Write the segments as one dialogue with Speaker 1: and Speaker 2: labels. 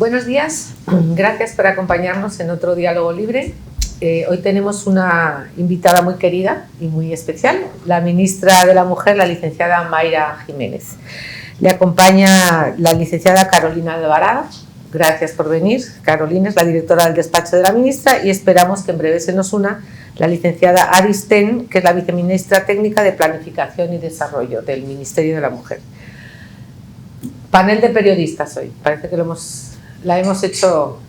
Speaker 1: Buenos días, gracias por acompañarnos en otro Diálogo Libre. Hoy tenemos una invitada muy querida y muy especial, la ministra de la Mujer, la licenciada Mayra Jiménez. Le acompaña la licenciada Carolina Alvarado. Gracias por venir. Carolina es la directora del despacho de la ministra y esperamos que en breve se nos una la licenciada Aris Ten, que es la viceministra técnica de Planificación y Desarrollo del Ministerio de la Mujer. Panel de periodistas hoy. Parece que la hemos hecho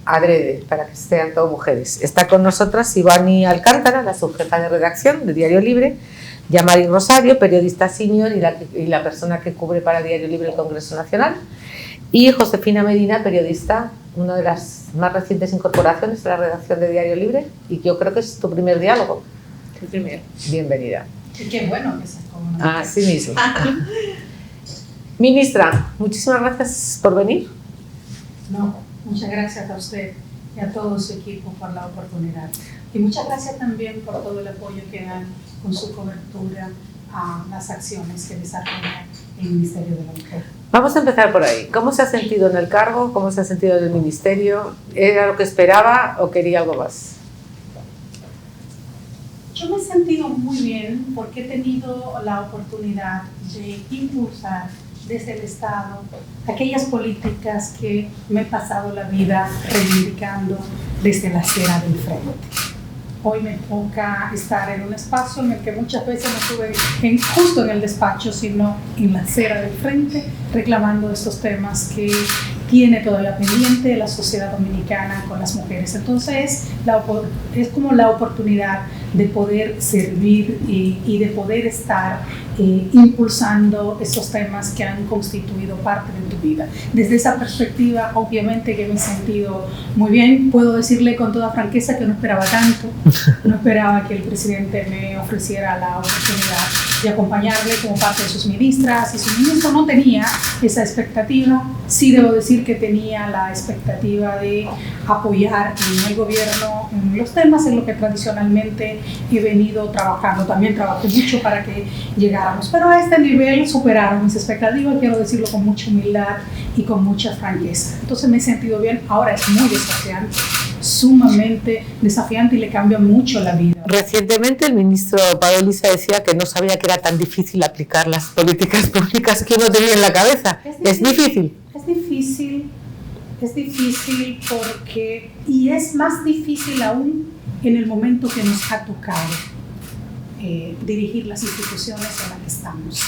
Speaker 1: adrede para que sean todas mujeres. Está con nosotras Ivani Alcántara, la subjefa de redacción de Diario Libre, Yamari Rosario, periodista senior y la persona que cubre para Diario Libre el Congreso Nacional, y Josefina Medina, periodista, una de las más recientes incorporaciones de la redacción de Diario Libre, y yo creo que es tu primer diálogo.
Speaker 2: El primero.
Speaker 1: Bienvenida.
Speaker 2: Y qué bueno que seas como una
Speaker 1: Así mismo. Ministra, muchísimas gracias por venir.
Speaker 2: No, muchas gracias a usted y a todo su equipo por la oportunidad. Y muchas gracias también por todo el apoyo que dan con su cobertura a las acciones que desarrolla el Ministerio de la Mujer.
Speaker 1: Vamos a empezar por ahí. ¿Cómo se ha sentido en el cargo? ¿Cómo se ha sentido en el Ministerio? ¿Era lo que esperaba o quería algo más?
Speaker 2: Yo me he sentido muy bien porque he tenido la oportunidad de impulsar desde el Estado aquellas políticas que me he pasado la vida reivindicando desde la acera del frente. Hoy me toca estar en un espacio en el que muchas veces no estuve justo en el despacho, sino en la acera del frente, reclamando estos temas que tiene todavía pendiente la sociedad dominicana con las mujeres. Entonces, es como la oportunidad de poder servir y de poder estar impulsando esos temas que han constituido parte de tu vida. Desde esa perspectiva, obviamente que me he sentido muy bien. Puedo decirle con toda franqueza que no esperaba tanto, no esperaba que el presidente me ofreciera la oportunidad de acompañarle como parte de sus ministras, y su ministro no tenía esa expectativa. Sí debo decir que tenía la expectativa de apoyar en el gobierno en los temas en los que tradicionalmente he venido trabajando. También trabajé mucho para que llegáramos, pero a este nivel superaron mis expectativas, quiero decirlo con mucha humildad y con mucha franqueza. Entonces me he sentido bien. Ahora es muy desafiante, sumamente desafiante, y le cambia mucho la vida.
Speaker 1: Recientemente el ministro Pablo Eliza decía que no sabía que era tan difícil aplicar las políticas públicas que uno tenía en la cabeza. ¿Es difícil?
Speaker 2: Es difícil porque, y es más difícil aún en el momento que nos ha tocado dirigir las instituciones en las que estamos.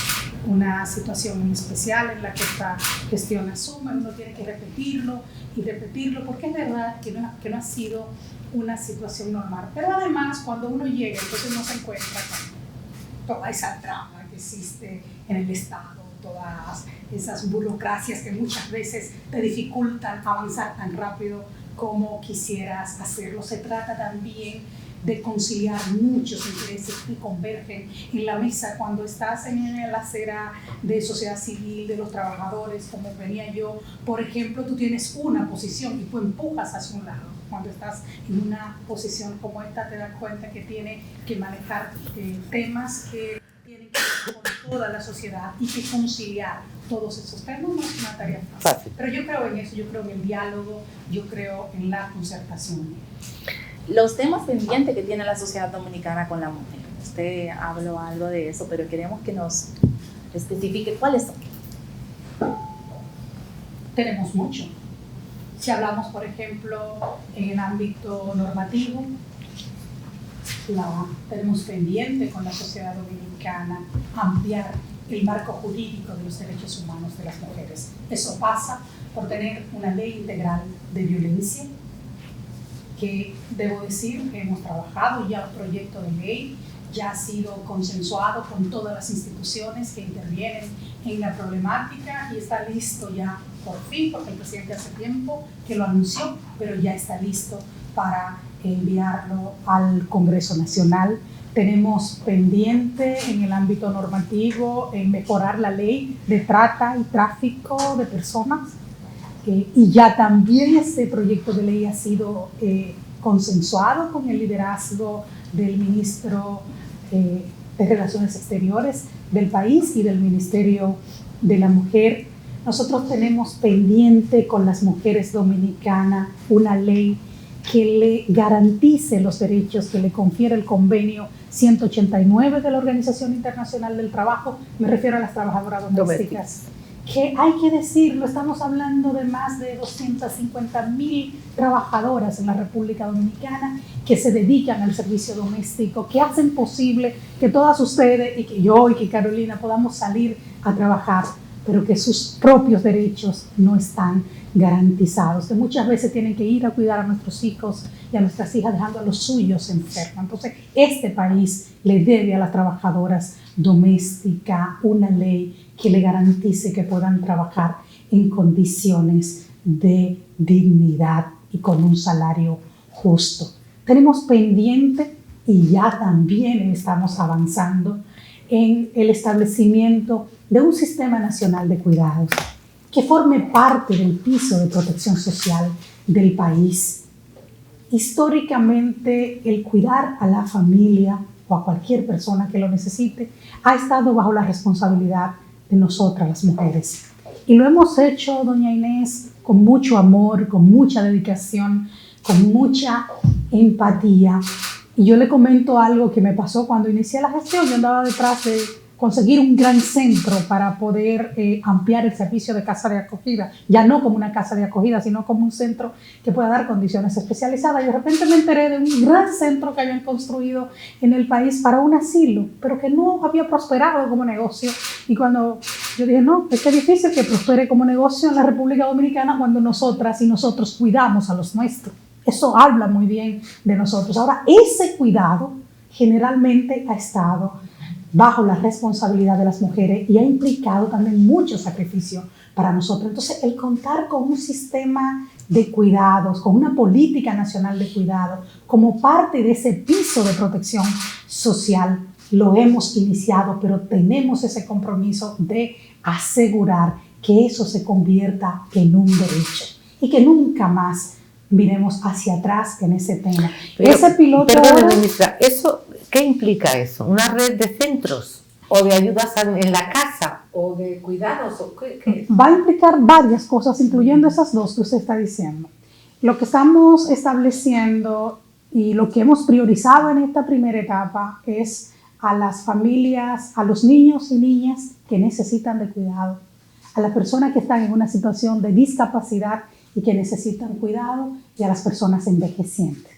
Speaker 2: Una situación en especial en la que esta gestión asume, uno tiene que repetirlo y repetirlo, porque es verdad que no ha sido una situación normal. Pero además, cuando uno llega, entonces no se encuentra con toda esa trama que existe en el Estado, todas esas burocracias que muchas veces te dificultan avanzar tan rápido como quisieras hacerlo. Se trata también de conciliar muchos intereses que convergen en la mesa cuando estás en la acera de sociedad civil, de los trabajadores, como venía yo. Por ejemplo, tú tienes una posición y tú empujas hacia un lado. Cuando estás en una posición como esta, te das cuenta que tiene que manejar temas que tienen que ver con toda la sociedad, y que conciliar todos esos temas no es una tarea fácil. Pero yo creo en eso, yo creo en el diálogo, yo creo en la concertación.
Speaker 3: Los temas pendientes que tiene la sociedad dominicana con la mujer. Usted habló algo de eso, pero queremos que nos especifique cuáles son.
Speaker 2: Tenemos mucho. Si hablamos, por ejemplo, en el ámbito normativo, tenemos pendiente con la sociedad dominicana ampliar el marco jurídico de los derechos humanos de las mujeres. Eso pasa por tener una ley integral de violencia, que debo decir que hemos trabajado ya un proyecto de ley, ya ha sido consensuado con todas las instituciones que intervienen en la problemática, y está listo ya por fin, porque el presidente hace tiempo que lo anunció, pero ya está listo para enviarlo al Congreso Nacional. Tenemos pendiente en el ámbito normativo mejorar la ley de trata y tráfico de personas, y ya también este proyecto de ley ha sido consensuado con el liderazgo del ministro de Relaciones Exteriores del país y del Ministerio de la Mujer. Nosotros tenemos pendiente con las mujeres dominicanas una ley que le garantice los derechos que le confiere el convenio 189 de la Organización Internacional del Trabajo. Me refiero a las trabajadoras domésticas. Que hay que decirlo, estamos hablando de más de 250.000 trabajadoras en la República Dominicana que se dedican al servicio doméstico, que hacen posible que todas ustedes y que yo y que Carolina podamos salir a trabajar, pero que sus propios derechos no están garantizados, que muchas veces tienen que ir a cuidar a nuestros hijos y a nuestras hijas dejando a los suyos enfermos. Entonces, este país le debe a las trabajadoras domésticas una ley que le garantice que puedan trabajar en condiciones de dignidad y con un salario justo. Tenemos pendiente y ya también estamos avanzando en el establecimiento de un sistema nacional de cuidados que forme parte del piso de protección social del país. Históricamente, el cuidar a la familia o a cualquier persona que lo necesite ha estado bajo la responsabilidad de nosotras las mujeres. Y lo hemos hecho, doña Inés, con mucho amor, con mucha dedicación, con mucha empatía. Y yo le comento algo que me pasó cuando inicié la gestión. Yo andaba detrás de conseguir un gran centro para poder ampliar el servicio de casa de acogida, ya no como una casa de acogida, sino como un centro que pueda dar condiciones especializadas. Y de repente me enteré de un gran centro que habían construido en el país para un asilo, pero que no había prosperado como negocio. Y cuando yo dije, no, es que es difícil que prospere como negocio en la República Dominicana cuando nosotras y nosotros cuidamos a los nuestros. Eso habla muy bien de nosotros. Ahora, ese cuidado generalmente ha estado bajo la responsabilidad de las mujeres y ha implicado también mucho sacrificio para nosotros. Entonces, el contar con un sistema de cuidados, con una política nacional de cuidado, como parte de ese piso de protección social, lo hemos iniciado, pero tenemos ese compromiso de asegurar que eso se convierta en un derecho y que nunca más miremos hacia atrás en ese tema.
Speaker 1: Pero,
Speaker 2: ese piloto...
Speaker 1: Perdón, ministra, ¿qué implica eso? ¿Una red de centros o de ayudas en la casa o de cuidados? ¿O qué?
Speaker 2: Va a implicar varias cosas, incluyendo esas dos que usted está diciendo. Lo que estamos estableciendo y lo que hemos priorizado en esta primera etapa es a las familias, a los niños y niñas que necesitan de cuidado, a las personas que están en una situación de discapacidad y que necesitan cuidado, y a las personas envejecientes.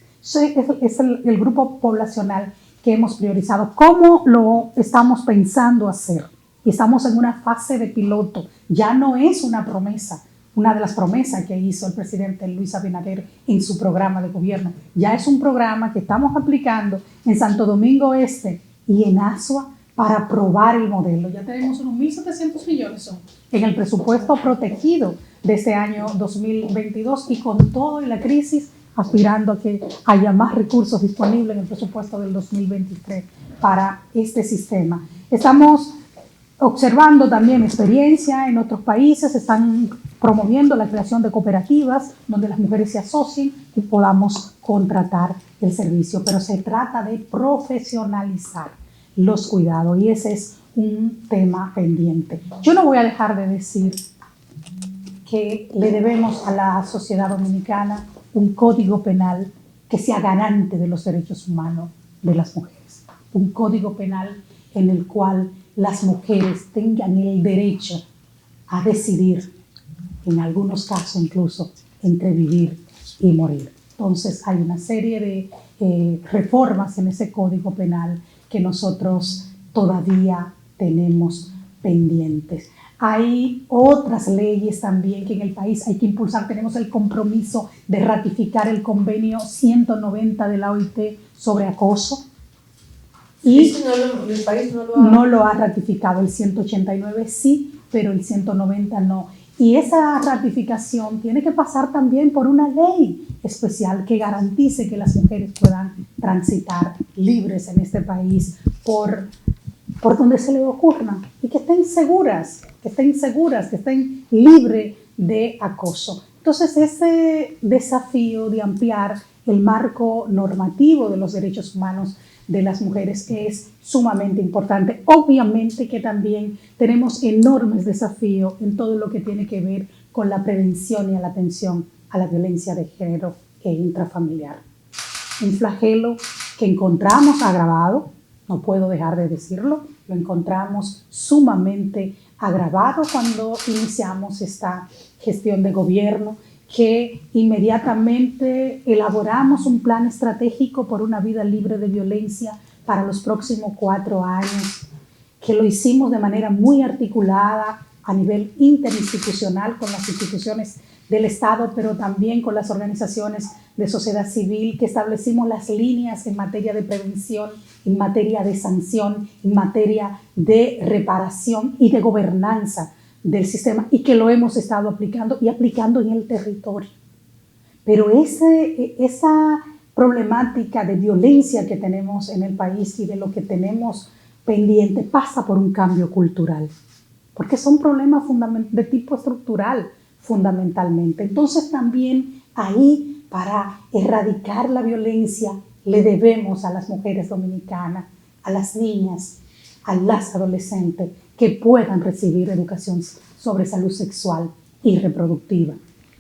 Speaker 2: Es el grupo poblacional que hemos priorizado. ¿Cómo lo estamos pensando hacer? Y estamos en una fase de piloto. Ya no es una promesa, una de las promesas que hizo el presidente Luis Abinader en su programa de gobierno. Ya es un programa que estamos aplicando en Santo Domingo Este y en Azua para probar el modelo. Ya tenemos unos 1.700 millones en el presupuesto protegido de este año 2022 y con todo y la crisis aspirando a que haya más recursos disponibles en el presupuesto del 2023 para este sistema. Estamos observando también experiencia en otros países, están promoviendo la creación de cooperativas donde las mujeres se asocien y podamos contratar el servicio, pero se trata de profesionalizar los cuidados y ese es un tema pendiente. Yo no voy a dejar de decir que le debemos a la sociedad dominicana un código penal que sea garante de los derechos humanos de las mujeres. Un código penal en el cual las mujeres tengan el derecho a decidir, en algunos casos incluso, entre vivir y morir. Entonces hay una serie de reformas en ese código penal que nosotros todavía tenemos pendientes. Hay otras leyes también que en el país hay que impulsar. Tenemos el compromiso de ratificar el convenio 190 de la OIT sobre acoso. Y
Speaker 1: el país
Speaker 2: no lo ha ratificado. El 189 sí, pero el 190 no. Y esa ratificación tiene que pasar también por una ley especial que garantice que las mujeres puedan transitar libres en este país por donde se les ocurra y que estén seguras, que estén libres de acoso. Entonces, ese desafío de ampliar el marco normativo de los derechos humanos de las mujeres es sumamente importante. Obviamente que también tenemos enormes desafíos en todo lo que tiene que ver con la prevención y a la atención a la violencia de género e intrafamiliar. Un flagelo que encontramos agravado, no puedo dejar de decirlo, lo encontramos sumamente agravado cuando iniciamos esta gestión de gobierno, que inmediatamente elaboramos un plan estratégico por una vida libre de violencia para los próximos 4 años, que lo hicimos de manera muy articulada a nivel interinstitucional con las instituciones del Estado, pero también con las organizaciones de sociedad civil, que establecimos las líneas en materia de prevención, en materia de sanción, en materia de reparación y de gobernanza del sistema, y que lo hemos estado aplicando y aplicando en el territorio. Pero esa problemática de violencia que tenemos en el país y de lo que tenemos pendiente pasa por un cambio cultural, porque son problemas de tipo estructural fundamentalmente. Entonces también ahí, para erradicar la violencia, le debemos a las mujeres dominicanas, a las niñas, a las adolescentes, que puedan recibir educación sobre salud sexual y reproductiva,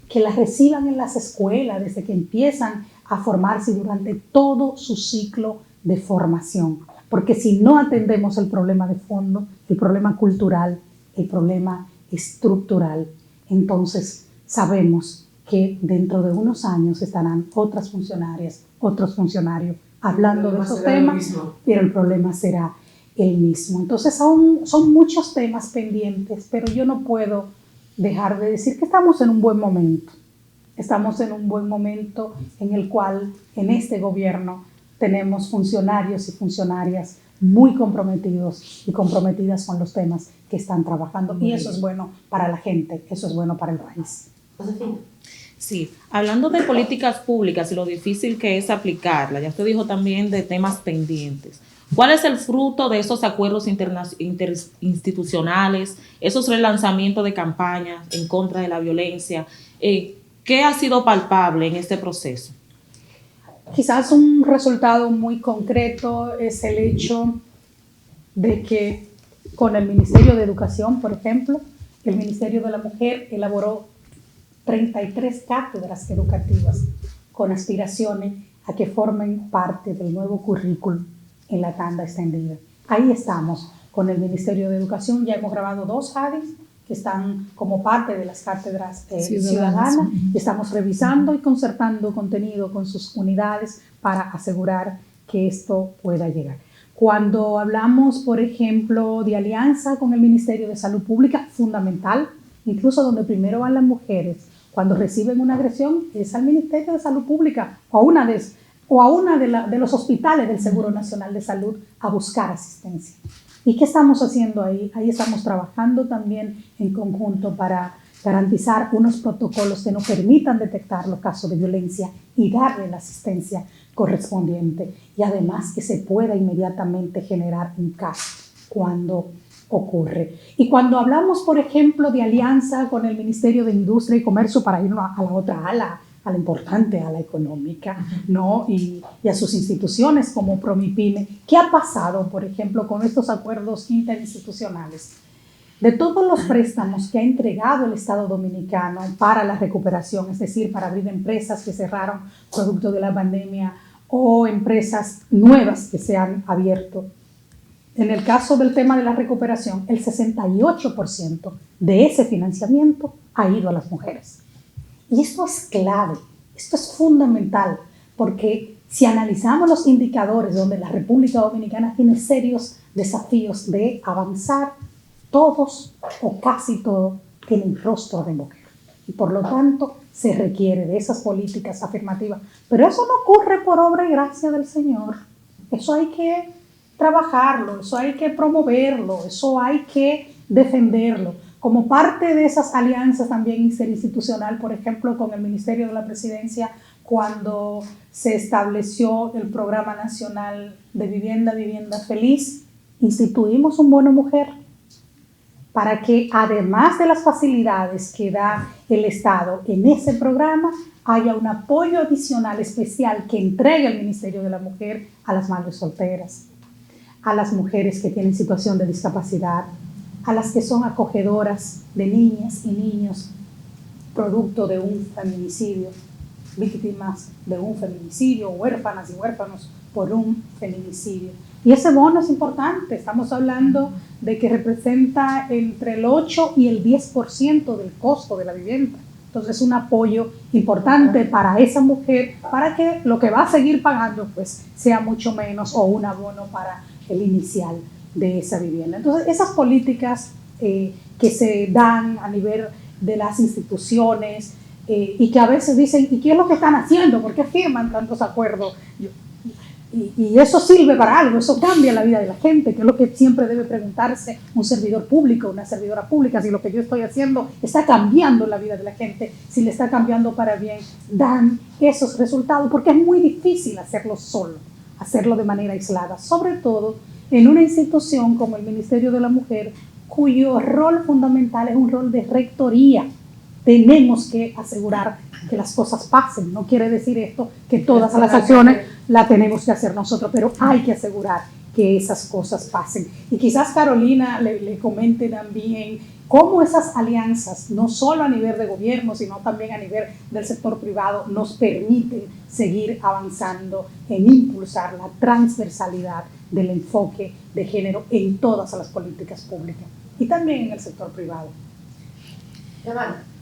Speaker 2: que las reciban en las escuelas desde que empiezan a formarse durante todo su ciclo de formación, porque si no atendemos el problema de fondo, el problema cultural, el problema estructural, entonces sabemos que dentro de unos años estarán otras funcionarias, otros funcionarios hablando de esos temas, pero el problema será el mismo. Entonces son muchos temas pendientes, pero yo no puedo dejar de decir que estamos en un buen momento. Estamos en un buen momento en el cual en este gobierno tenemos funcionarios y funcionarias muy comprometidos y comprometidas con los temas que están trabajando, y eso es bueno para la gente, eso es bueno para el país.
Speaker 4: Sí, hablando de políticas públicas y lo difícil que es aplicarla, ya usted dijo también de temas pendientes. ¿Cuál es el fruto de esos acuerdos interinstitucionales, esos relanzamientos de campañas en contra de la violencia? ¿Qué ha sido palpable en este proceso?
Speaker 2: Quizás un resultado muy concreto es el hecho de que con el Ministerio de Educación, por ejemplo, el Ministerio de la Mujer elaboró 33 cátedras educativas con aspiraciones a que formen parte del nuevo currículum en la tanda extendida. Ahí estamos con el Ministerio de Educación, ya hemos grabado 2 ADIs que están como parte de las cátedras ciudadanas, y estamos revisando y concertando contenido con sus unidades para asegurar que esto pueda llegar. Cuando hablamos, por ejemplo, de alianza con el Ministerio de Salud Pública, fundamental, incluso donde primero van las mujeres, cuando reciben una agresión, es al Ministerio de Salud Pública o a una de los hospitales del Seguro Nacional de Salud a buscar asistencia. ¿Y qué estamos haciendo ahí? Ahí estamos trabajando también en conjunto para garantizar unos protocolos que nos permitan detectar los casos de violencia y darle la asistencia correspondiente, y además que se pueda inmediatamente generar un caso cuando ocurre. Y cuando hablamos, por ejemplo, de alianza con el Ministerio de Industria y Comercio, para irnos a la otra ala, a la importante, a la económica, ¿no? Y a sus instituciones como Promipyme, ¿qué ha pasado, por ejemplo, con estos acuerdos interinstitucionales? De todos los préstamos que ha entregado el Estado Dominicano para la recuperación, es decir, para abrir empresas que cerraron producto de la pandemia o empresas nuevas que se han abierto, en el caso del tema de la recuperación, el 68% de ese financiamiento ha ido a las mujeres. Y esto es clave, esto es fundamental, porque si analizamos los indicadores donde la República Dominicana tiene serios desafíos de avanzar, todos o casi todos tienen rostro de mujer. Y por lo tanto se requiere de esas políticas afirmativas. Pero eso no ocurre por obra y gracia del Señor. Eso hay que trabajarlo, eso hay que promoverlo, eso hay que defenderlo. Como parte de esas alianzas también interinstitucional, por ejemplo, con el Ministerio de la Presidencia, cuando se estableció el Programa Nacional de Vivienda, Vivienda Feliz, instituimos un bono mujer para que además de las facilidades que da el Estado en ese programa, haya un apoyo adicional especial que entregue el Ministerio de la Mujer a las madres solteras, a las mujeres que tienen situación de discapacidad, a las que son acogedoras de niñas y niños producto de un feminicidio, víctimas de un feminicidio, huérfanas y huérfanos por un feminicidio. Y ese bono es importante, estamos hablando de que representa entre el 8 y el 10% del costo de la vivienda. Entonces es un apoyo importante para esa mujer, para que lo que va a seguir pagando pues sea mucho menos, o un abono para el inicial de esa vivienda. Entonces esas políticas que se dan a nivel de las instituciones y que a veces dicen, ¿y qué es lo que están haciendo? ¿Por qué firman tantos acuerdos? Y eso sirve para algo, eso cambia la vida de la gente, que es lo que siempre debe preguntarse un servidor público, una servidora pública, si lo que yo estoy haciendo está cambiando la vida de la gente, si le está cambiando para bien, dan esos resultados, porque es muy difícil hacerlo solo, hacerlo de manera aislada, sobre todo en una institución como el Ministerio de la Mujer, cuyo rol fundamental es un rol de rectoría. Tenemos que asegurar que las cosas pasen. No quiere decir esto que todas las acciones las tenemos que hacer nosotros, pero hay que asegurar que esas cosas pasen. Y quizás Carolina le comente también cómo esas alianzas, no solo a nivel de gobierno, sino también a nivel del sector privado, nos permiten seguir avanzando en impulsar la transversalidad del enfoque de género en todas las políticas públicas y también en el sector privado.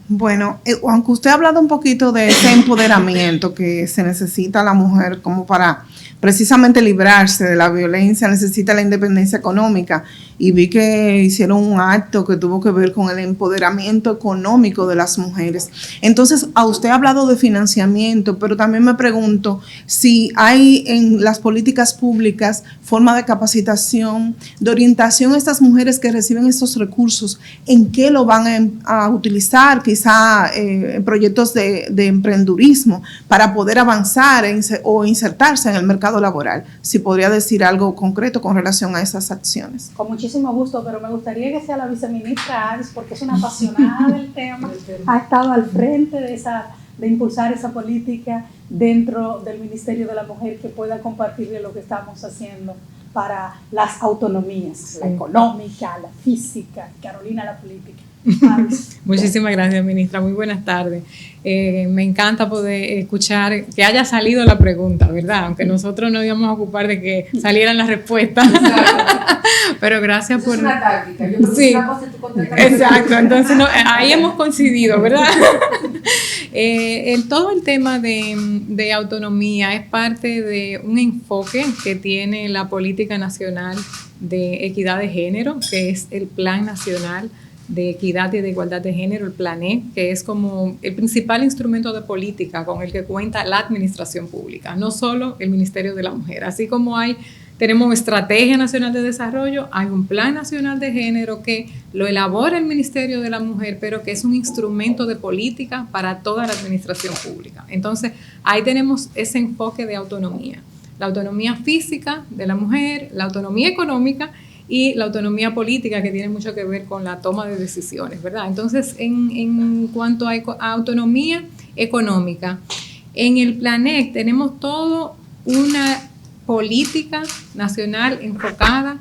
Speaker 5: Bueno, aunque usted ha hablado un poquito de ese empoderamiento que se necesita la mujer como para precisamente librarse de la violencia, necesita la independencia económica, y vi que hicieron un acto que tuvo que ver con el empoderamiento económico de las mujeres. Entonces, a usted ha hablado de financiamiento, pero también me pregunto si hay en las políticas públicas forma de capacitación, de orientación a estas mujeres que reciben estos recursos, en qué lo van a utilizar, quizá en proyectos de emprendurismo para poder avanzar o insertarse en el mercado laboral. Si podría decir algo concreto con relación a esas acciones.
Speaker 2: Con muchísimo gusto, pero me gustaría que sea la viceministra Adis, porque es una apasionada del tema, ha estado al frente de impulsar esa política dentro del Ministerio de la Mujer, que pueda compartirle lo que estamos haciendo para las autonomías, la económica, la física, Carolina, la política.
Speaker 6: Muchísimas gracias, ministra. Muy buenas tardes. Me encanta poder escuchar que haya salido la pregunta, ¿verdad? Aunque nosotros nos íbamos a ocupar de que salieran las respuestas. Pero gracias por...
Speaker 1: Es una táctica. Yo creo
Speaker 6: sí,
Speaker 1: que tú
Speaker 6: exacto. Entonces, ahí hemos coincidido, ¿verdad? Todo el tema de autonomía es parte de un enfoque que tiene la Política Nacional de Equidad de Género, que es el Plan Nacional de Equidad y de Igualdad de Género, el PLANE, que es como el principal instrumento de política con el que cuenta la administración pública, no solo el Ministerio de la Mujer. Así como tenemos Estrategia Nacional de Desarrollo, hay un Plan Nacional de Género que lo elabora el Ministerio de la Mujer, pero que es un instrumento de política para toda la administración pública. Entonces, ahí tenemos ese enfoque de autonomía. La autonomía física de la mujer, la autonomía económica y la autonomía política, que tiene mucho que ver con la toma de decisiones, ¿verdad? Entonces, en cuanto a autonomía económica, en el PLANEC tenemos toda una política nacional enfocada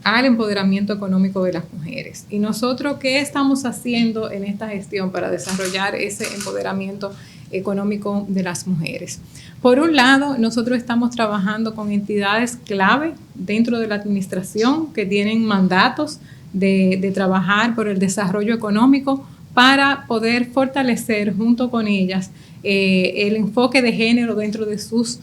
Speaker 6: al empoderamiento económico de las mujeres. Y nosotros, ¿qué estamos haciendo en esta gestión para desarrollar ese empoderamiento económico de las mujeres? Por un lado, nosotros estamos trabajando con entidades clave dentro de la administración que tienen mandatos de trabajar por el desarrollo económico para poder fortalecer junto con ellas el enfoque de género dentro de sus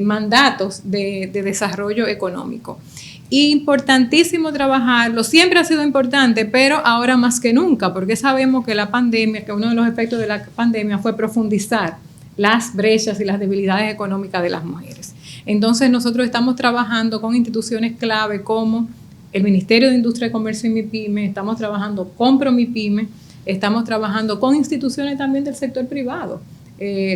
Speaker 6: mandatos de desarrollo económico. Importantísimo trabajarlo, siempre ha sido importante, pero ahora más que nunca, porque sabemos que la pandemia, que uno de los efectos de la pandemia fue profundizar las brechas y las debilidades económicas de las mujeres. Entonces nosotros estamos trabajando con instituciones clave como el Ministerio de Industria, Comercio y MIPYME, estamos trabajando con PROMIPYME, estamos trabajando con instituciones también del sector privado,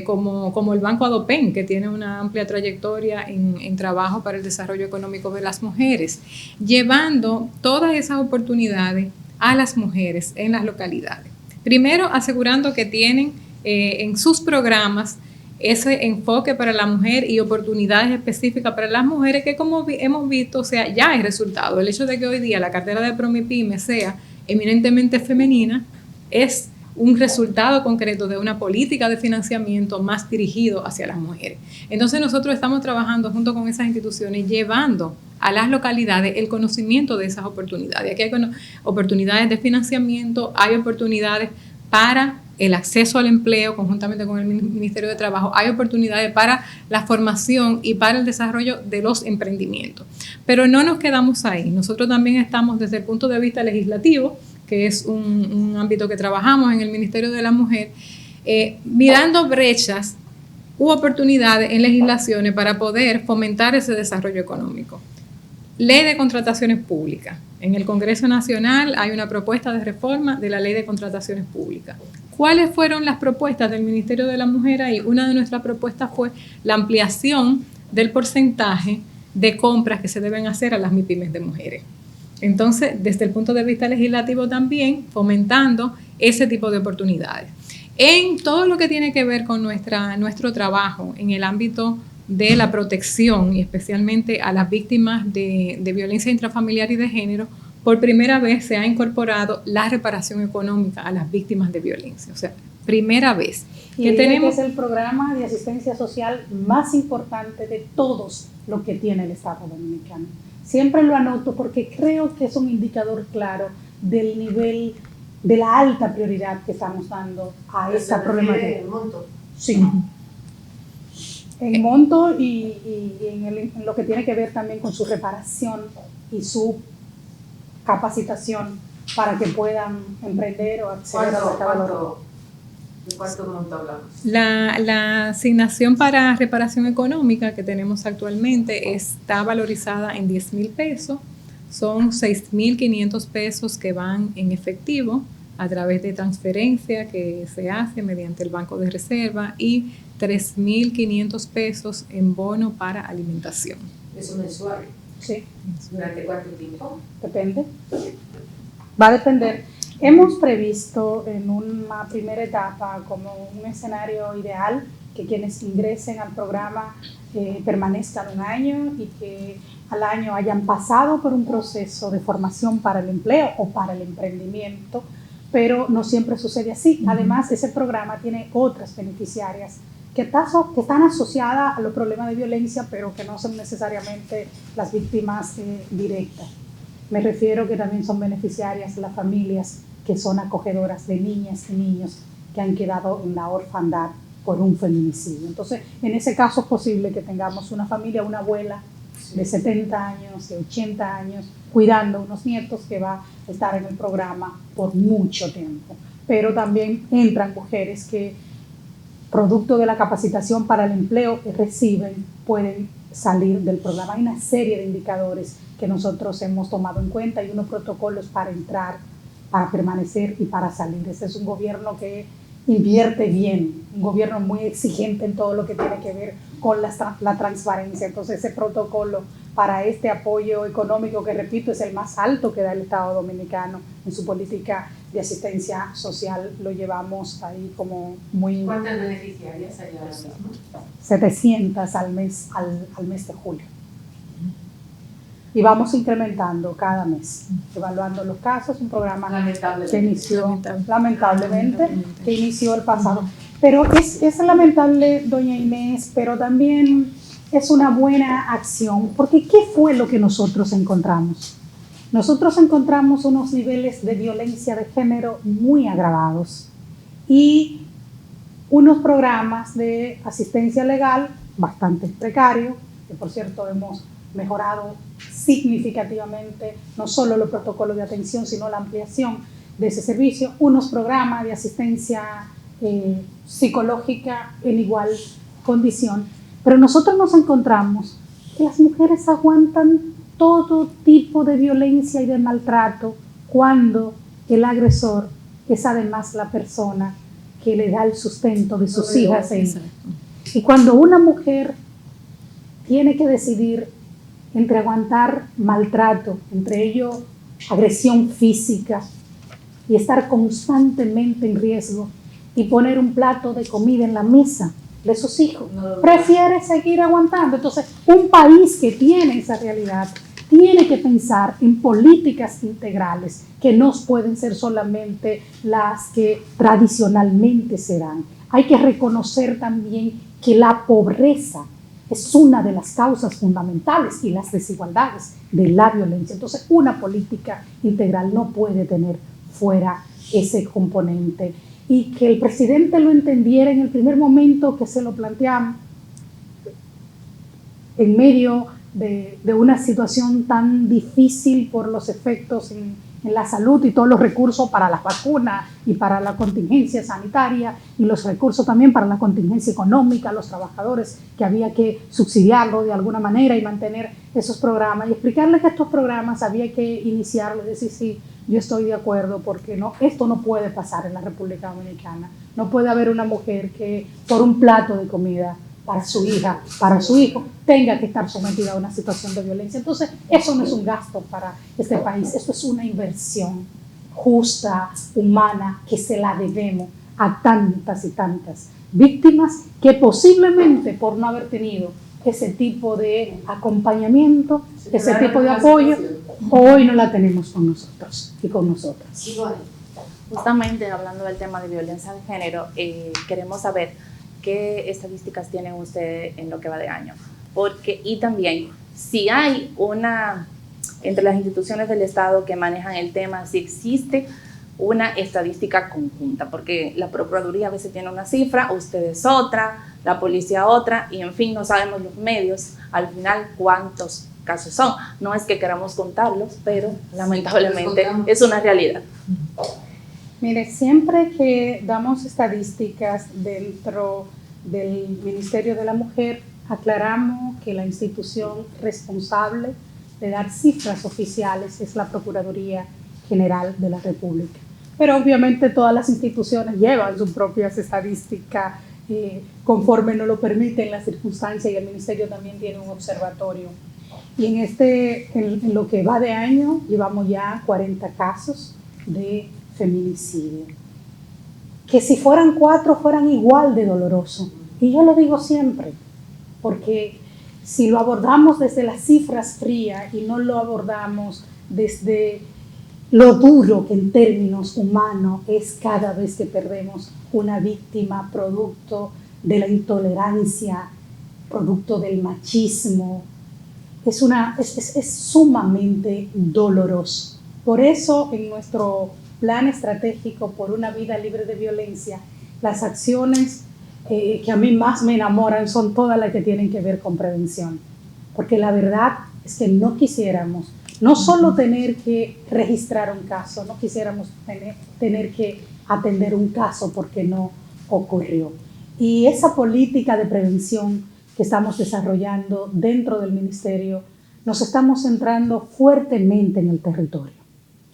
Speaker 6: como el Banco Adopen, que tiene una amplia trayectoria en trabajo para el desarrollo económico de las mujeres, llevando todas esas oportunidades a las mujeres en las localidades. Primero, asegurando que tienen en sus programas ese enfoque para la mujer y oportunidades específicas para las mujeres que, como hemos visto, o sea, ya es resultado. El hecho de que hoy día la cartera de Promipyme sea eminentemente femenina es un resultado concreto de una política de financiamiento más dirigido hacia las mujeres. Entonces nosotros estamos trabajando junto con esas instituciones llevando a las localidades el conocimiento de esas oportunidades. Aquí hay oportunidades de financiamiento, hay oportunidades para el acceso al empleo conjuntamente con el Ministerio de Trabajo, hay oportunidades para la formación y para el desarrollo de los emprendimientos. Pero no nos quedamos ahí. Nosotros también estamos desde el punto de vista legislativo, que es un ámbito que trabajamos en el Ministerio de la Mujer, mirando brechas u oportunidades en legislaciones para poder fomentar ese desarrollo económico. Ley de contrataciones públicas. En el Congreso Nacional hay una propuesta de reforma de la Ley de Contrataciones Públicas. ¿Cuáles fueron las propuestas del Ministerio de la Mujer ahí? Una de nuestras propuestas fue la ampliación del porcentaje de compras que se deben hacer a las MIPYMES de mujeres. Entonces, desde el punto de vista legislativo también, fomentando ese tipo de oportunidades. En todo lo que tiene que ver con nuestro trabajo en el ámbito de la protección y especialmente a las víctimas de violencia intrafamiliar y de género, por primera vez se ha incorporado la reparación económica a las víctimas de violencia. O sea, primera vez.
Speaker 2: Y tenemos que es el programa de asistencia social más importante de todos lo que tiene el Estado Dominicano. Siempre lo anoto porque creo que es un indicador claro del nivel de la alta prioridad que estamos dando a esta problemática.
Speaker 1: ¿En monto?
Speaker 2: Sí. En monto y en lo que tiene que ver también con su reparación y su capacitación para que puedan emprender o acceder al mercado laboral.
Speaker 1: ¿De cuánto monto hablamos?
Speaker 6: La asignación para reparación económica que tenemos actualmente está valorizada en 10,000 pesos. Son 6,500 pesos que van en efectivo a través de transferencia que se hace mediante el Banco de Reserva y 3,500 pesos en bono para alimentación.
Speaker 1: ¿Eso mensual?
Speaker 2: Sí.
Speaker 1: ¿Durante cuánto tiempo?
Speaker 2: Depende. Va a depender. Hemos previsto en una primera etapa como un escenario ideal que quienes ingresen al programa permanezcan un año y que al año hayan pasado por un proceso de formación para el empleo o para el emprendimiento, pero no siempre sucede así. Además, ese programa tiene otras beneficiarias que están asociadas a los problemas de violencia, pero que no son necesariamente las víctimas directas. Me refiero que también son beneficiarias las familias que son acogedoras de niñas y niños que han quedado en la orfandad por un feminicidio. Entonces, en ese caso es posible que tengamos una familia, una abuela de 70 años, de 80 años, cuidando unos nietos que va a estar en el programa por mucho tiempo. Pero también entran mujeres que, producto de la capacitación para el empleo que reciben, pueden salir del programa. Hay una serie de indicadores que nosotros hemos tomado en cuenta y unos protocolos para entrar, para permanecer y para salir. Este es un gobierno que invierte bien, un gobierno muy exigente en todo lo que tiene que ver con la transparencia. Entonces ese protocolo para este apoyo económico, que repito es el más alto que da el Estado Dominicano en su política de asistencia social, lo llevamos ahí como muy...
Speaker 1: ¿Cuántas beneficiarias hay ahora mismo?
Speaker 2: 700 al mes de julio. Y vamos incrementando cada mes, evaluando los casos, un programa que inició lamentablemente, que inició el pasado. Pero es lamentable, doña Inés, pero también es una buena acción, porque ¿qué fue lo que nosotros encontramos? Nosotros encontramos unos niveles de violencia de género muy agravados y unos programas de asistencia legal bastante precarios, que por cierto hemos mejorado significativamente no solo los protocolos de atención, sino la ampliación de ese servicio, unos programas de asistencia psicológica en igual condición. Pero nosotros nos encontramos que las mujeres aguantan todo tipo de violencia y de maltrato cuando el agresor es además la persona que le da el sustento de sus hijas. Y cuando una mujer tiene que decidir entre aguantar maltrato, entre ello agresión física, y estar constantemente en riesgo y poner un plato de comida en la mesa de sus hijos. Prefiere seguir aguantando. Entonces, un país que tiene esa realidad tiene que pensar en políticas integrales que no pueden ser solamente las que tradicionalmente se dan. Hay que reconocer también que la pobreza es una de las causas fundamentales y las desigualdades de la violencia. Entonces, una política integral no puede tener fuera ese componente. Y que el presidente lo entendiera en el primer momento que se lo planteamos, en medio de una situación tan difícil por los efectos en la salud y todos los recursos para las vacunas y para la contingencia sanitaria y los recursos también para la contingencia económica, los trabajadores que había que subsidiarlo de alguna manera y mantener esos programas y explicarles que estos programas había que iniciarlos y decir sí, yo estoy de acuerdo porque no, esto no puede pasar en la República Dominicana. No puede haber una mujer que por un plato de comida para su hija, para su hijo, tenga que estar sometida a una situación de violencia. Entonces, eso no es un gasto para este país, esto es una inversión justa, humana, que se la debemos a tantas y tantas víctimas que posiblemente por no haber tenido ese tipo de acompañamiento, ese tipo de apoyo, hoy no la tenemos con nosotros y con nosotras.
Speaker 3: Justamente hablando del tema de violencia de género, queremos saber qué estadísticas tienen ustedes en lo que va de año. Y también, si hay entre las instituciones del Estado que manejan el tema, si existe una estadística conjunta, porque la Procuraduría a veces tiene una cifra, ustedes otra, la policía otra, y en fin, no sabemos los medios al final cuántos casos son. No es que queramos contarlos, pero lamentablemente es una realidad.
Speaker 2: Mire, siempre que damos estadísticas dentro del Ministerio de la Mujer, aclaramos que la institución responsable de dar cifras oficiales es la Procuraduría General de la República. Pero obviamente todas las instituciones llevan sus propias estadísticas conforme nos lo permiten las circunstancias, y el Ministerio también tiene un observatorio. Y en lo que va de año llevamos ya 40 casos de feminicidio, que si fueran 4 fueran igual de dolorosos. Y yo lo digo siempre, porque si lo abordamos desde las cifras frías y no lo abordamos desde lo duro que en términos humanos es cada vez que perdemos una víctima producto de la intolerancia, producto del machismo, es sumamente doloroso. Por eso en nuestro plan estratégico por una vida libre de violencia, las acciones que a mí más me enamoran son todas las que tienen que ver con prevención. Porque la verdad es que no quisiéramos no solo tener que registrar un caso, no quisiéramos tener que atender un caso porque no ocurrió. Y esa política de prevención que estamos desarrollando dentro del ministerio, nos estamos centrando fuertemente en el territorio.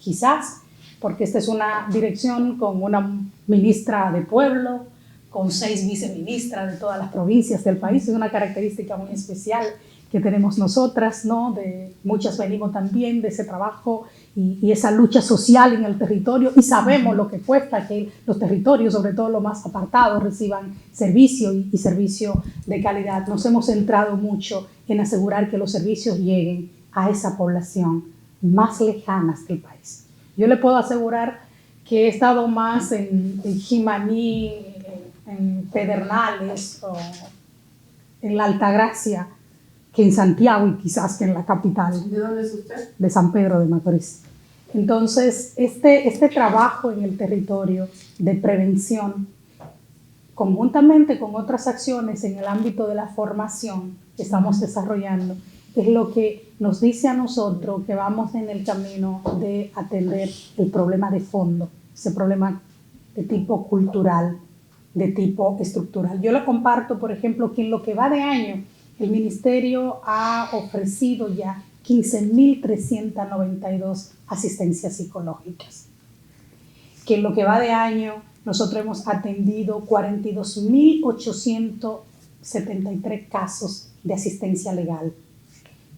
Speaker 2: Quizás porque esta es una dirección con una ministra de pueblo, con 6 viceministras de todas las provincias del país. Es una característica muy especial que tenemos nosotras, ¿no? Muchas venimos también de ese trabajo y esa lucha social en el territorio, y sabemos lo que cuesta que los territorios, sobre todo los más apartados, reciban servicio y servicio de calidad. Nos hemos centrado mucho en asegurar que los servicios lleguen a esa población más lejanas del país. Yo le puedo asegurar que he estado más en Jimaní, en Pedernales o en la Altagracia que en Santiago, y quizás que en la capital.
Speaker 1: ¿De dónde es usted?
Speaker 2: De San Pedro de Macorís. Entonces, este trabajo en el territorio de prevención, conjuntamente con otras acciones en el ámbito de la formación que estamos desarrollando, es lo que nos dice a nosotros que vamos en el camino de atender el problema de fondo, ese problema de tipo cultural, de tipo estructural. Yo lo comparto, por ejemplo, que en lo que va de año, el Ministerio ha ofrecido ya 15.392 asistencias psicológicas. Que en lo que va de año, nosotros hemos atendido 42.873 casos de asistencia legal.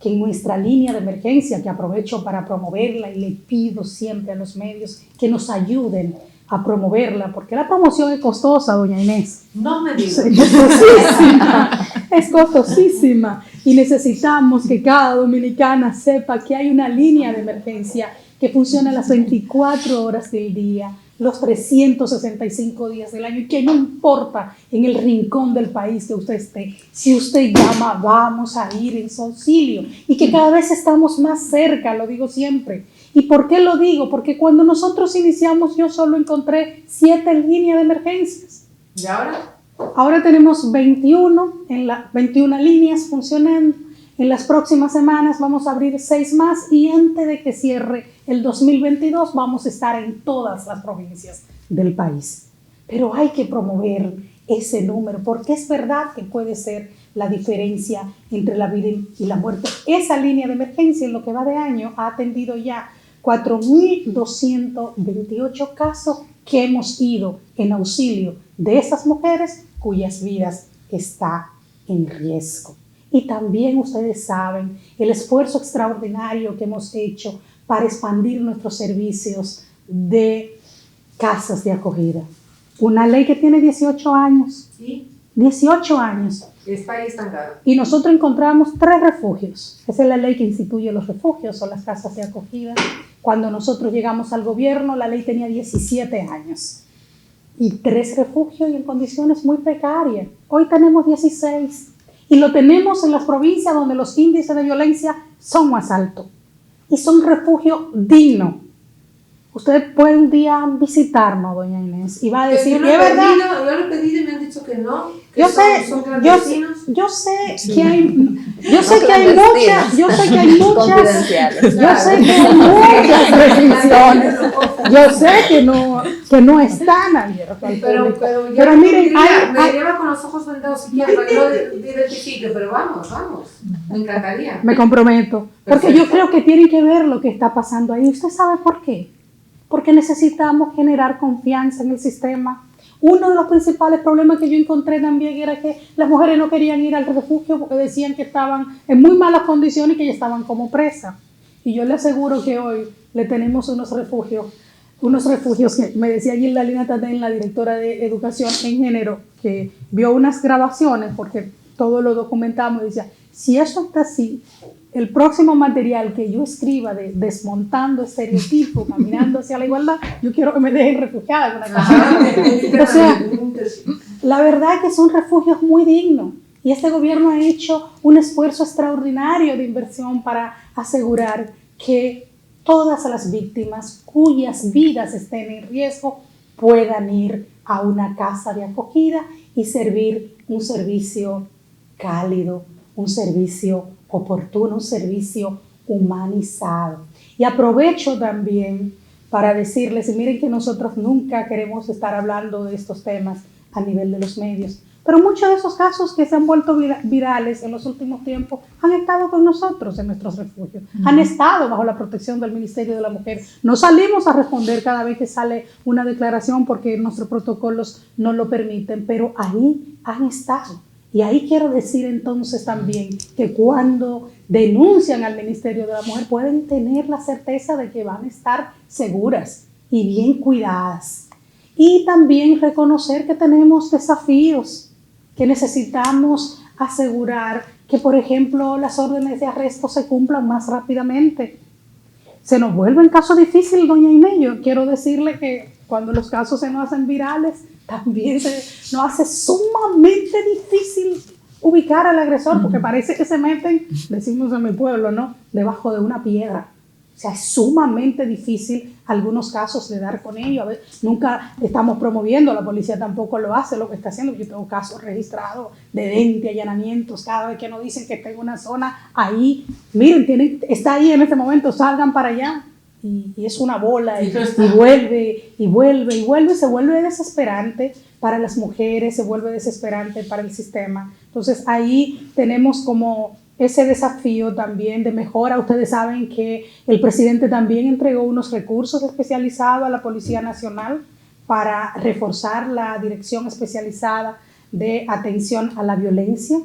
Speaker 2: que en nuestra línea de emergencia, que aprovecho para promoverla y le pido siempre a los medios que nos ayuden a promoverla, porque la promoción es costosa, doña Inés.
Speaker 1: No me digas.
Speaker 2: Es costosísima, es costosísima, y necesitamos que cada dominicana sepa que hay una línea de emergencia que funciona las 24 horas del día, los 365 días del año, y que no importa en el rincón del país que usted esté, si usted llama, vamos a ir en su auxilio, y que cada vez estamos más cerca, lo digo siempre. ¿Y por qué lo digo? Porque cuando nosotros iniciamos yo solo encontré 7 líneas de emergencias.
Speaker 1: ¿Y ahora?
Speaker 2: Ahora tenemos 21 líneas funcionando. En las próximas semanas vamos a abrir 6 más, y antes de que cierre el 2022 vamos a estar en todas las provincias del país. Pero hay que promover ese número, porque es verdad que puede ser la diferencia entre la vida y la muerte. Esa línea de emergencia en lo que va de año ha atendido ya 4.228 casos que hemos ido en auxilio de esas mujeres cuyas vidas están en riesgo. Y también ustedes saben el esfuerzo extraordinario que hemos hecho para expandir nuestros servicios de casas de acogida. Una ley que tiene 18 años.
Speaker 1: ¿Sí?
Speaker 2: 18 años.
Speaker 1: Está ahí estancado.
Speaker 2: Y nosotros encontramos 3 refugios. Esa es la ley que instituye los refugios o las casas de acogida. Cuando nosotros llegamos al gobierno, la ley tenía 17 años. Y 3 refugios y en condiciones muy precarias. Hoy tenemos 16. Y lo tenemos en las provincias donde los índices de violencia son más altos. Y son refugios dignos. Usted puede un día visitarnos, doña Inés, y va a decir, ¿es verdad?
Speaker 1: Yo lo he pedido y me han dicho que no, que
Speaker 2: Yo
Speaker 1: son clandestinos.
Speaker 2: yo sé
Speaker 3: Sí.
Speaker 2: que hay muchas restricciones. Yo sé que no están abiertos al público. Pero miren,
Speaker 1: me lleva con los ojos vendados si quiere para que lo identifique, pero vamos, me encantaría.
Speaker 2: me comprometo, porque
Speaker 1: Perfecto.
Speaker 2: yo creo que tienen que ver lo que está pasando ahí. ¿Usted sabe por qué? Porque necesitamos generar confianza en el sistema. Uno de los principales problemas que yo encontré también era que las mujeres no querían ir al refugio porque decían que estaban en muy malas condiciones y que ya estaban como presas. Y yo le aseguro que hoy le tenemos unos refugios que me decía Gildalina Tatén, la directora de Educación en Género, que vio unas grabaciones porque todo lo documentamos y decía, si eso está así, el próximo material que yo escriba de desmontando estereotipos, caminando hacia la igualdad, yo quiero que me dejen refugiada en una casa. O sea, la verdad es que son refugios muy dignos y este gobierno ha hecho un esfuerzo extraordinario de inversión para asegurar que todas las víctimas cuyas vidas estén en riesgo puedan ir a una casa de acogida y servir un servicio cálido, un servicio oportuno, un servicio humanizado. Y aprovecho también para decirles, y miren que nosotros nunca queremos estar hablando de estos temas a nivel de los medios, pero muchos de esos casos que se han vuelto virales en los últimos tiempos han estado con nosotros en nuestros refugios, han estado bajo la protección del Ministerio de la Mujer. No salimos a responder cada vez que sale una declaración porque nuestros protocolos no lo permiten, pero ahí han estado. Y ahí quiero decir entonces también que cuando denuncian al Ministerio de la Mujer pueden tener la certeza de que van a estar seguras y bien cuidadas. Y también reconocer que tenemos desafíos, que necesitamos asegurar que, por ejemplo, las órdenes de arresto se cumplan más rápidamente. Se nos vuelve un caso difícil, doña Inés. Yo quiero decirle que cuando los casos se nos hacen virales, también se nos hace sumamente difícil ubicar al agresor, porque parece que se meten, decimos en mi pueblo, ¿no?, debajo de una piedra. O sea, es sumamente difícil algunos casos de dar con ello. A ver, nunca estamos promoviendo, la policía tampoco lo hace, lo que está haciendo. Yo tengo casos registrados de 20 allanamientos cada vez que nos dicen que está en una zona ahí. Miren, está ahí en este momento, salgan para allá. Y es una bola y vuelve, se vuelve desesperante para las mujeres, se vuelve desesperante para el sistema. Entonces ahí tenemos como ese desafío también de mejora. Ustedes saben que el presidente también entregó unos recursos especializados a la Policía Nacional para reforzar la Dirección Especializada de Atención a la Violencia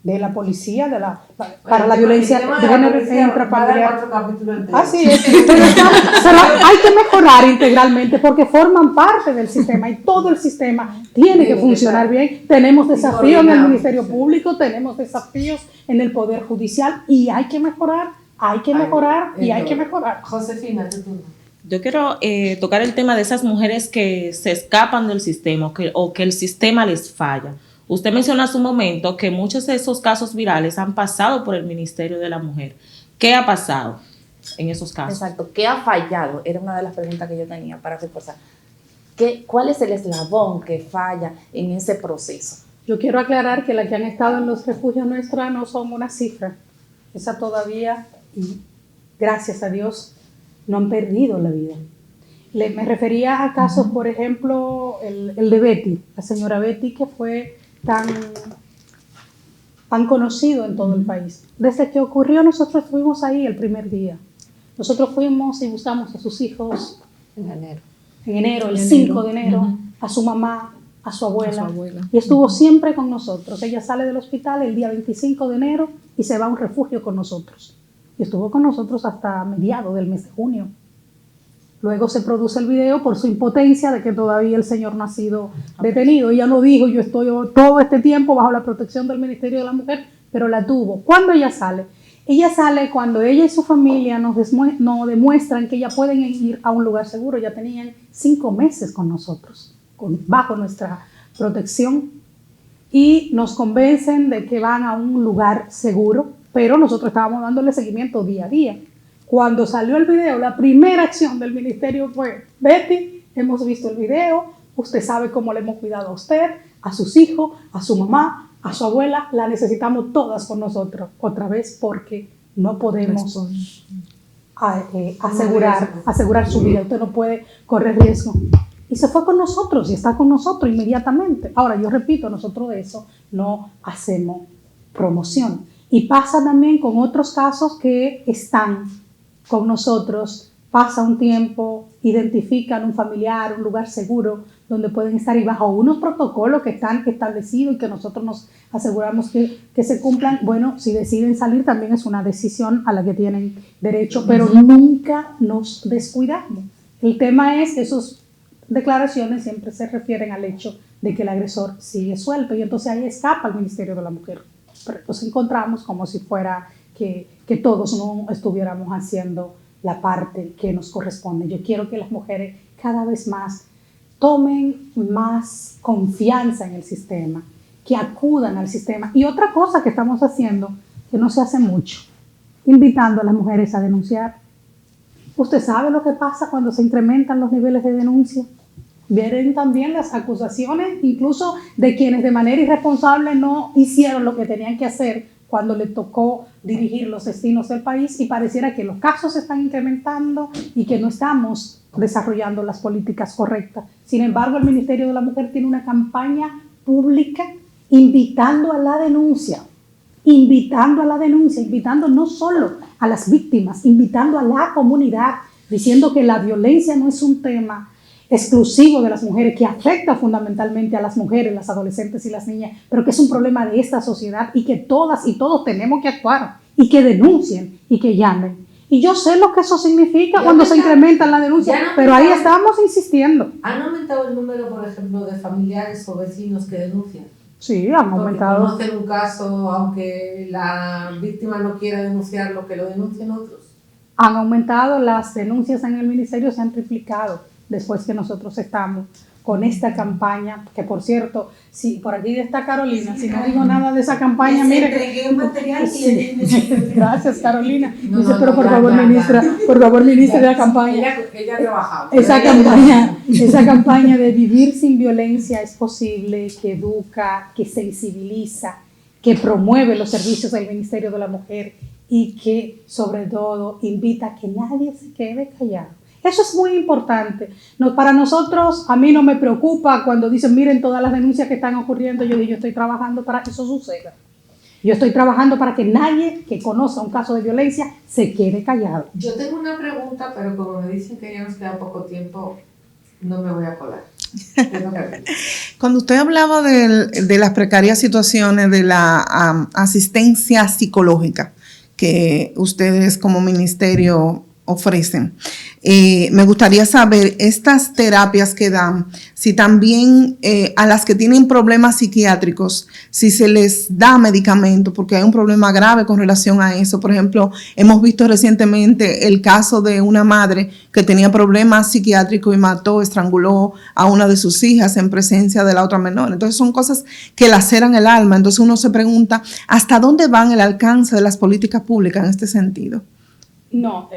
Speaker 2: de la policía, para la violencia de género intrafamiliar. Así es, pero hay que mejorar integralmente porque forman parte del sistema y todo el sistema tiene que funcionar bien. Tenemos desafíos en el Ministerio Público, tenemos desafíos en el Poder Judicial y hay que mejorar, hay que mejorar.
Speaker 1: Josefina, tu turno.
Speaker 4: Yo quiero tocar el tema de esas mujeres que se escapan del sistema o que el sistema les falla. Usted mencionó hace un momento que muchos de esos casos virales han pasado por el Ministerio de la Mujer. ¿Qué ha pasado en esos casos?
Speaker 3: Exacto, ¿qué ha fallado? Era una de las preguntas que yo tenía para reforzar. ¿Cuál es el eslabón que falla en ese proceso?
Speaker 2: Yo quiero aclarar que las que han estado en los refugios nuestros no son una cifra. Esa todavía, y gracias a Dios, no han perdido la vida. Me refería a casos, por ejemplo, el de Betty, la señora Betty, que fue tan conocido en todo el país. Desde que ocurrió, nosotros estuvimos ahí el primer día. Nosotros fuimos y buscamos a sus hijos en enero, el 5 de enero, a su mamá, a su abuela, y estuvo siempre con nosotros. Ella sale del hospital el día 25 de enero y se va a un refugio con nosotros. Y estuvo con nosotros hasta mediados del mes de junio. Luego se produce el video por su impotencia de que todavía el señor no ha sido detenido. Ella lo dijo, yo estoy todo este tiempo bajo la protección del Ministerio de la Mujer, pero la tuvo. ¿Cuándo ella sale? Ella sale cuando ella y su familia nos demuestran que ya pueden ir a un lugar seguro. Ya tenían 5 meses con nosotros, bajo nuestra protección, y nos convencen de que van a un lugar seguro, pero nosotros estábamos dándole seguimiento día a día. Cuando salió el video, la primera acción del ministerio fue: Betty, hemos visto el video, usted sabe cómo le hemos cuidado a usted, a sus hijos, a su mamá, a su abuela, la necesitamos todas con nosotros, otra vez, porque no podemos asegurar su vida, usted no puede correr riesgo. Y se fue con nosotros y está con nosotros inmediatamente. Ahora, yo repito, nosotros de eso no hacemos promoción. Y pasa también con otros casos que están con nosotros, pasa un tiempo, identifican un familiar, un lugar seguro donde pueden estar y bajo unos protocolos que están establecidos y que nosotros nos aseguramos que se cumplan. Bueno, si deciden salir también es una decisión a la que tienen derecho, pero nunca nos descuidamos. El tema es que esas declaraciones siempre se refieren al hecho de que el agresor sigue suelto y entonces ahí escapa el Ministerio de la Mujer. Pero nos encontramos como si fuera que todos no estuviéramos haciendo la parte que nos corresponde. Yo quiero que las mujeres cada vez más tomen más confianza en el sistema, que acudan al sistema. Y otra cosa que estamos haciendo, que no se hace mucho, invitando a las mujeres a denunciar. ¿Usted sabe lo que pasa cuando se incrementan los niveles de denuncia? Vienen también las acusaciones, incluso de quienes de manera irresponsable no hicieron lo que tenían que hacer cuando le tocó dirigir los destinos del país, y pareciera que los casos se están incrementando y que no estamos desarrollando las políticas correctas. Sin embargo, el Ministerio de la Mujer tiene una campaña pública invitando a la denuncia, invitando no solo a las víctimas, invitando a la comunidad, diciendo que la violencia no es un tema exclusivo de las mujeres, que afecta fundamentalmente a las mujeres, las adolescentes y las niñas, pero que es un problema de esta sociedad y que todas y todos tenemos que actuar y que denuncien y que llamen. Y yo sé lo que eso significa cuando se incrementan las denuncias, pero ahí estamos insistiendo.
Speaker 1: ¿Han aumentado el número, por ejemplo, de familiares o vecinos que denuncian?
Speaker 2: Sí, han aumentado.
Speaker 1: Porque conocen un caso, aunque la víctima no quiera denunciarlo, que lo denuncien otros.
Speaker 2: Han aumentado, las denuncias en el ministerio se han triplicado después que nosotros estamos con esta campaña, que por cierto, si por aquí está Carolina, si no digo nada de esa campaña, mire.
Speaker 7: Entregué un material
Speaker 2: Sí. Gracias, Carolina. Dice, pero por favor, ministra de la campaña.
Speaker 1: Ella ha trabajado.
Speaker 2: Esa campaña de vivir sin violencia es posible, que educa, que sensibiliza, que promueve los servicios del Ministerio de la Mujer y que, sobre todo, invita a que nadie se quede callado. Eso es muy importante. Para nosotros, a mí no me preocupa cuando dicen, miren todas las denuncias que están ocurriendo. Yo digo, yo estoy trabajando para que eso suceda. Yo estoy trabajando para que nadie que conozca un caso de violencia se quede callado.
Speaker 1: Yo tengo una pregunta, pero como me dicen que ya nos queda poco tiempo, no me voy a colar.
Speaker 5: Cuando usted hablaba de las precarias situaciones de la asistencia psicológica que ustedes como ministerio ofrecen, me gustaría saber, estas terapias que dan, si también a las que tienen problemas psiquiátricos, si se les da medicamento, porque hay un problema grave con relación a eso. Por ejemplo, hemos visto recientemente el caso de una madre que tenía problemas psiquiátricos y mató, estranguló a una de sus hijas en presencia de la otra menor. Entonces son cosas que laceran el alma. Entonces uno se pregunta, ¿hasta dónde van el alcance de las políticas públicas en este sentido?
Speaker 2: No,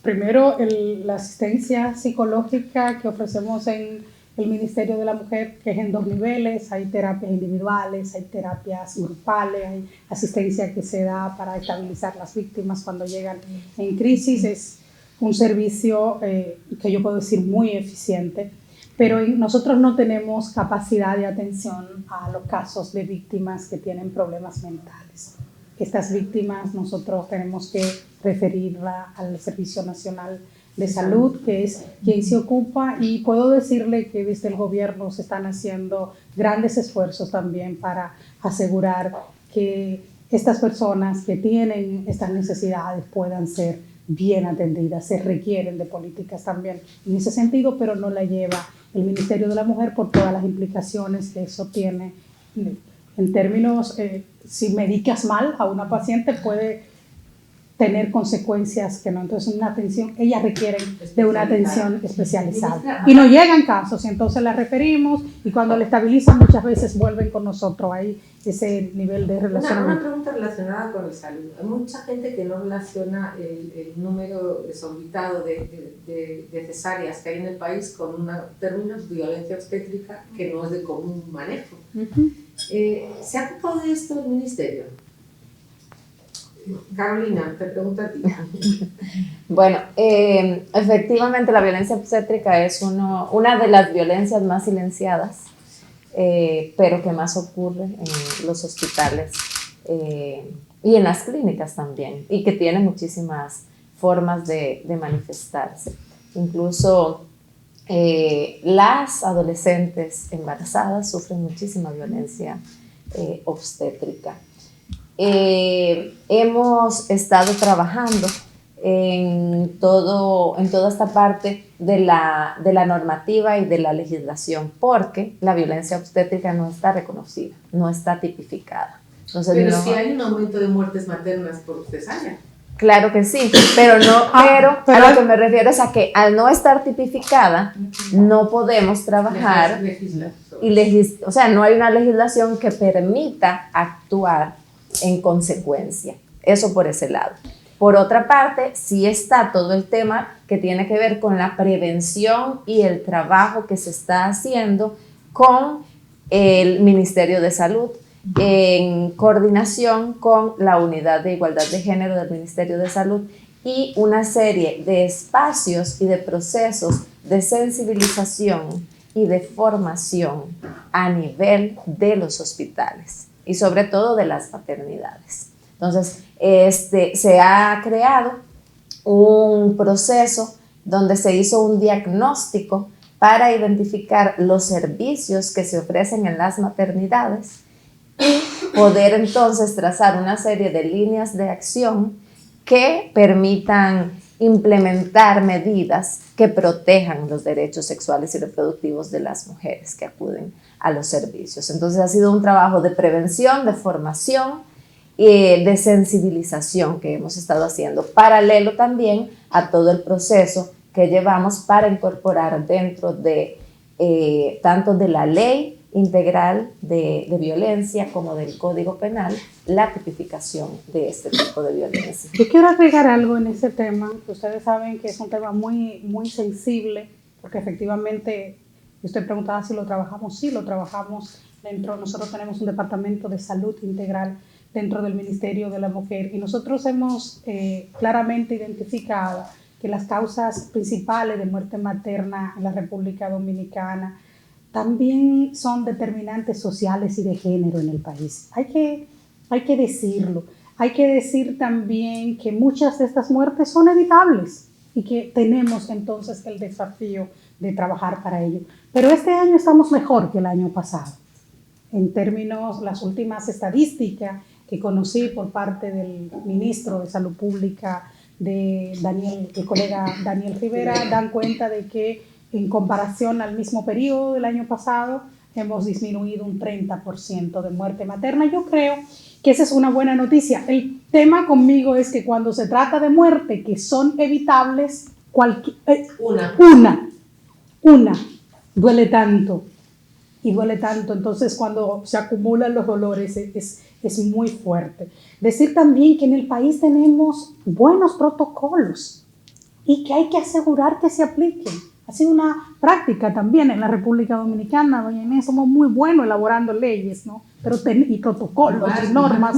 Speaker 2: primero la asistencia psicológica que ofrecemos en el Ministerio de la Mujer, que es en 2 niveles, hay terapias individuales, hay terapias grupales, hay asistencia que se da para estabilizar las víctimas cuando llegan en crisis. Es un servicio que yo puedo decir muy eficiente, pero nosotros no tenemos capacidad de atención a los casos de víctimas que tienen problemas mentales. Estas víctimas nosotros tenemos que referirla al Servicio Nacional de Salud, que es quien se ocupa, y puedo decirle que desde el gobierno se están haciendo grandes esfuerzos también para asegurar que estas personas que tienen estas necesidades puedan ser bien atendidas. Se requieren de políticas también en ese sentido, pero no la lleva el Ministerio de la Mujer por todas las implicaciones que eso tiene. En términos, si medicas mal a una paciente puede tener consecuencias que no. Entonces, una atención, ellas requieren de una atención especializada. Y nos llegan casos y entonces las referimos y cuando la estabilizan muchas veces vuelven con nosotros. Ahí ese nivel de relacionamiento.
Speaker 1: Una pregunta relacionada con la salud. Hay mucha gente que no relaciona el número desorbitado de cesáreas que hay en el país con términos de violencia obstétrica que no es de común manejo. ¿Se ha ocupado de esto el ministerio? Carolina, te pregunto a ti.
Speaker 3: Bueno, efectivamente la violencia obstétrica es una de las violencias más silenciadas, pero que más ocurre en los hospitales y en las clínicas también, y que tiene muchísimas formas de manifestarse. Incluso las adolescentes embarazadas sufren muchísima violencia obstétrica. Hemos estado trabajando en toda esta parte de la normativa y de la legislación, porque la violencia obstétrica no está reconocida, no está tipificada. Entonces,
Speaker 1: pero sí hay un aumento de muertes maternas por cesárea.
Speaker 3: Claro que sí, pero a lo que me refiero es a que al no estar tipificada, no podemos trabajar o sea, no hay una legislación que permita actuar en consecuencia. Eso por ese lado. Por otra parte, sí está todo el tema que tiene que ver con la prevención y el trabajo que se está haciendo con el Ministerio de Salud, en coordinación con la Unidad de Igualdad de Género del Ministerio de Salud y una serie de espacios y de procesos de sensibilización y de formación a nivel de los hospitales y sobre todo de las maternidades. Entonces, se ha creado un proceso donde se hizo un diagnóstico para identificar los servicios que se ofrecen en las maternidades y poder entonces trazar una serie de líneas de acción que permitan implementar medidas que protejan los derechos sexuales y reproductivos de las mujeres que acuden a los servicios. Entonces ha sido un trabajo de prevención, de formación y de sensibilización que hemos estado haciendo, paralelo también a todo el proceso que llevamos para incorporar dentro de tanto de la ley integral de violencia como del Código Penal, la tipificación de este tipo de violencia.
Speaker 2: Yo quiero agregar algo en ese tema, que ustedes saben que es un tema muy, muy sensible, porque efectivamente, usted preguntaba si lo trabajamos, sí lo trabajamos dentro, nosotros tenemos un departamento de salud integral dentro del Ministerio de la Mujer y nosotros hemos claramente identificado que las causas principales de muerte materna en la República Dominicana también son determinantes sociales y de género en el país. Hay que decirlo. Hay que decir también que muchas de estas muertes son evitables y que tenemos entonces el desafío de trabajar para ello. Pero este año estamos mejor que el año pasado. En términos, las últimas estadísticas que conocí por parte del ministro de Salud Pública, el colega Daniel Rivera, dan cuenta de que en comparación al mismo periodo del año pasado, hemos disminuido un 30% de muerte materna. Yo creo que esa es una buena noticia. El tema conmigo es que cuando se trata de muerte que son evitables, una duele tanto y duele tanto. Entonces, cuando se acumulan los dolores es muy fuerte. Decir también que en el país tenemos buenos protocolos y que hay que asegurar que se apliquen. Ha sido una práctica también en la República Dominicana, doña Inés, somos muy buenos elaborando leyes, ¿no? Y protocolos y normas,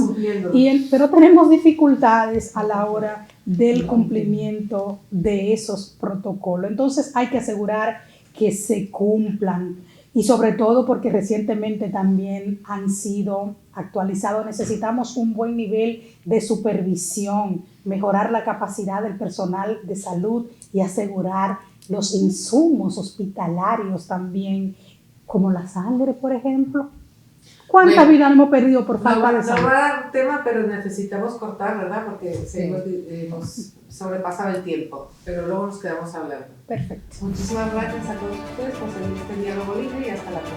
Speaker 2: pero tenemos dificultades a la hora del cumplimiento de esos protocolos. Entonces hay que asegurar que se cumplan y sobre todo porque recientemente también han sido actualizados. Necesitamos un buen nivel de supervisión, mejorar la capacidad del personal de salud y asegurar los insumos hospitalarios también, como la sangre, por ejemplo. ¿Cuántas vidas hemos perdido por falta de sangre?
Speaker 1: No va a dar tema, pero necesitamos cortar, ¿verdad? Porque hemos sobrepasado el tiempo, pero luego nos quedamos hablando.
Speaker 2: Perfecto.
Speaker 1: Muchísimas gracias a todos ustedes por seguir este diálogo libre y hasta la próxima.